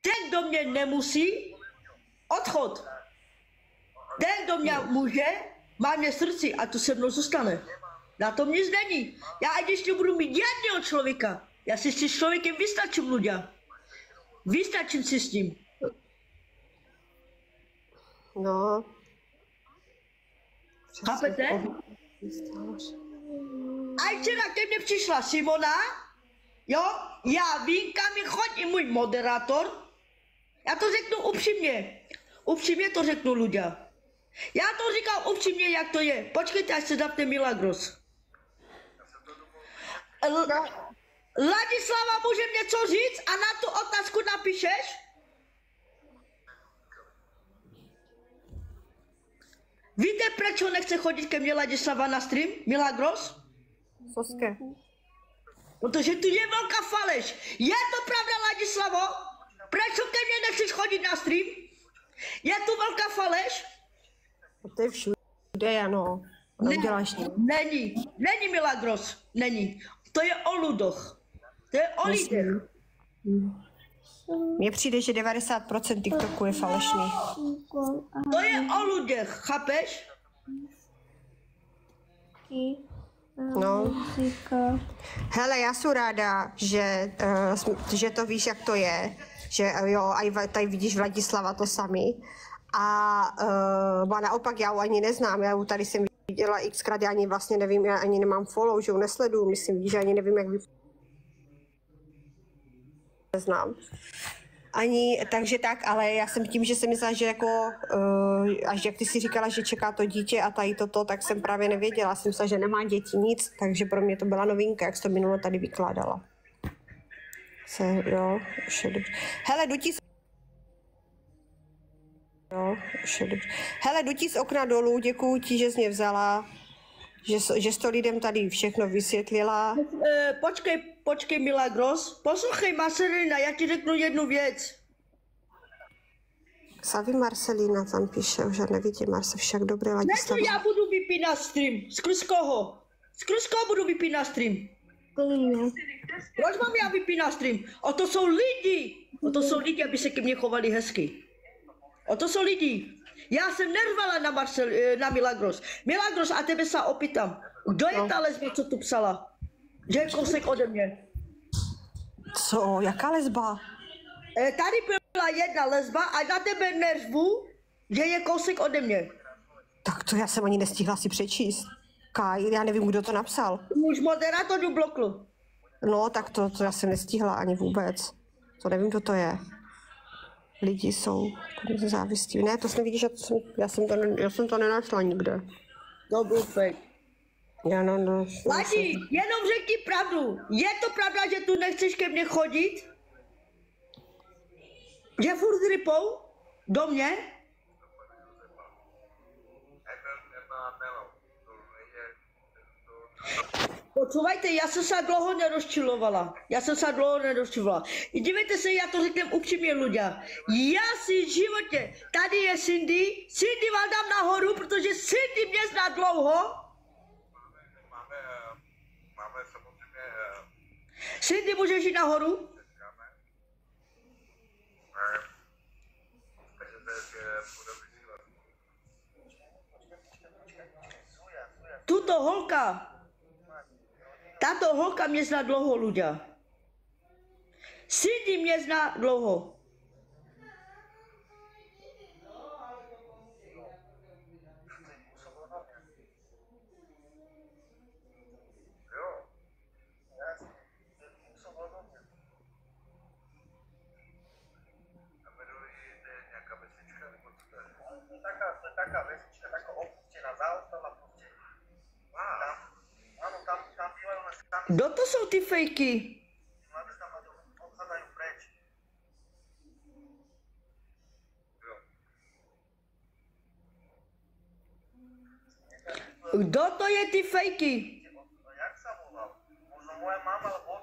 Ten, kdo mě nemusí, odchod. Ten, kdo mě může, má mě srdci a to se mnou zůstane. Na tom nic není. Já ať ještě budu mít jedného člověka. Já si s tím člověkem vystačím, ľudia. Vystačím si s tím. No. Chápete? A včera ke mně přišla Simona, jo, já vím, kam je chodí můj moderátor. Já to řeknu upřímně. Upřímně to řeknu, ľudia. Já to říkám upřímně, jak to je. Počkejte, až se zapne Milagros. Ladislava, můžem něco říct a na tu otázku napíšeš? Víte, proč nechce chodit ke mně Ladislava na stream? Milagros? Soske. Protože tu je velká faleš. Je to pravda, Ladislavo? Proč ke mně nechceš chodit na stream? Je tu velká faleš? To je všude, ano. Není Milagros, není. To je o ludoch. To je o lidech. Mně přijde, že 90% TikToku je falešný. To je o lidech, chápeš? No. Hele, já jsem ráda, že to víš, jak to je. Že jo, a tady vidíš Vladislava to samý. A naopak já ho ani neznám, já ho tady jsem viděla xkrát, já ani vlastně nevím, já ani nemám follow, že ho nesleduju, myslím, že ani nevím, jak neznám. Ani, takže tak, ale já jsem tím, že jsem myslela, že jako, až jak ty si říkala, že čeká to dítě a tady toto, tak jsem právě nevěděla, jsem myslela, že nemá děti nic, takže pro mě to byla novinka, jak jsi to minulo tady vykládala. Jo, hele, jdu ti z okna dolů, děkuju ti, že jsi mě vzala, že jsi to lidem tady všechno vysvětlila. Počkej, Milagros, poslouchej, Marcelina, já ti řeknu jednu věc. Savi Marcelina tam píše, už já nevidím, Marce, však dobré, Ladislava. Já budu vypínat stream, skrz koho? Skrz koho budu vypínat stream? Proč mám já vypínat stream? O to jsou lidi, aby se ke mně chovali hezky. O to jsou lidi. Já jsem nervala na Milagros. Milagros, a tebe se opýtám. Kdo je ta lesba, co tu psala? Že je kousek ode mě. Co? Jaká lesba? Tady byla jedna lesba a na tebe neřvu, že je kousek ode mě. Tak to já jsem ani nestihla si přečíst. Kaj, já nevím, kdo to napsal. Už moderátor blokl. No, tak to já jsem nestihla ani vůbec. To nevím, kdo to je. Lidi jsou závislí. Ne, to jsem vidíš, já jsem to nenašla nikde. To byl fake. No. Ladi, jenom řekni pravdu. Je to pravda, že tu nechceš ke mně chodit? Že furt rypou? Do mě? Počúvajte, já jsem se dlouho nerozčilovala. Dívejte se, já to řeknem upřímně, ľudia. Já si v životě, tady je Cindy vám dám nahoru, protože Cindy mě zná dlouho. Máme samozřejmě... Cindy, můžeš jít nahoru? Tato holka mě zná dlouho, ľudia. Cindy mě zná dlouho. Taká vesnička, taká opustená, zaostala proste. Áno, tam bývajú len sami. Kdo to jsou ty fejky? Mladí tam odchádzajú preč. Kdo to je ty fejky? Jak sa volal? Možno moja mama, alebo